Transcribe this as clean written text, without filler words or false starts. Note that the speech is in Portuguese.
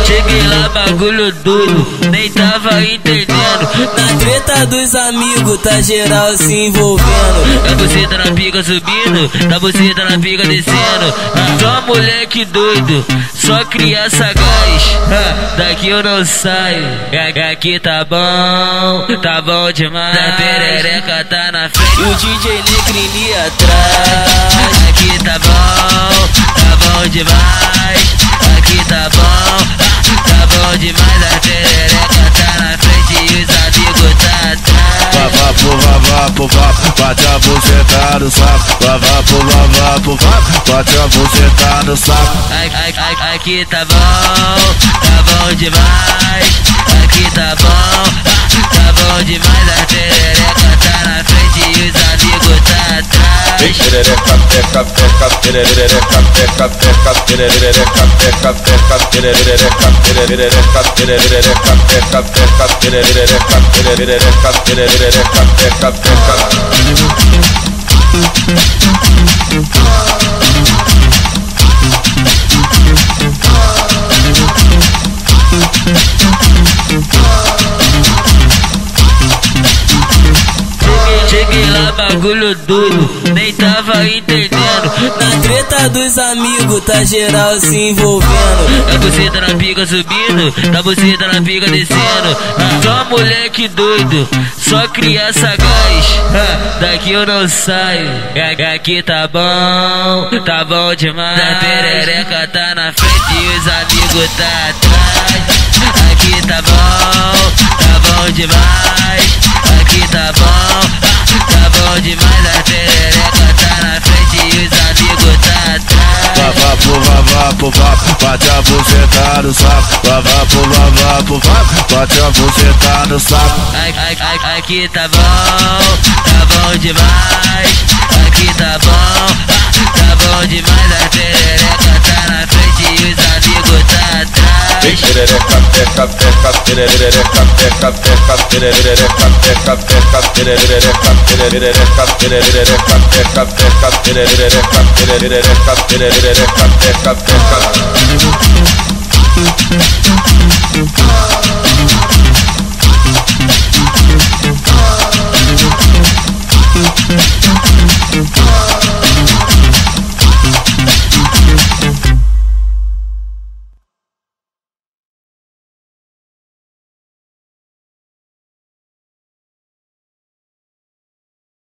Cheguei lá, bagulho doido, nem tava entendendo. Na treta dos amigos, tá geral se envolvendo. Da buceta na pica subindo, da buceta na pica descendo. Só moleque doido, só criança sagaz. Daqui eu não saio, aqui tá bom demais. A perereca tá na frente, o DJ Negrini atrás. Aqui tá bom demais. Aqui tá bom demais. A perereca tá na frente e os amigos tá atrás. Vapo, bate a buceta no saco. Vapo, bate a buceta no saco. Aqui tá bom demais. Aqui tá bom demais. A perereca tá na frente e os amigos tá atrás. Perereca, peca, peca, perereca, peca, peca, perereca, peca, peca, perereca, perereca, perereca, peca, peca, perereca, perereca, perereca, peca, peca. Cheguei lá, bagulho doido, nem tava entendendo. Na treta dos amigos, tá geral se envolvendo. Da buceta na pica subindo, da buceta na pica descendo. Só moleque doido, só criança sagaz. Daqui eu não saio, aqui tá bom demais. A perereca tá na frente e os amigos tá atrás. Aqui tá bom demais. Aqui tá bom demais. A perereca tá na frente e os amigos tá atrás. Vapo, bate a buceta no saco. Vapo, bate a buceta no saco. Aqui tá bom demais. Aqui tá bom demais. A perereca tá na frente e os amigos tá atrás. Perereca, peca, peca, perereca, peca, peca, perereca, peca, peca, perereca, perereca, perereca, peca, peca, perereca, perereca, perereca, peca, peca.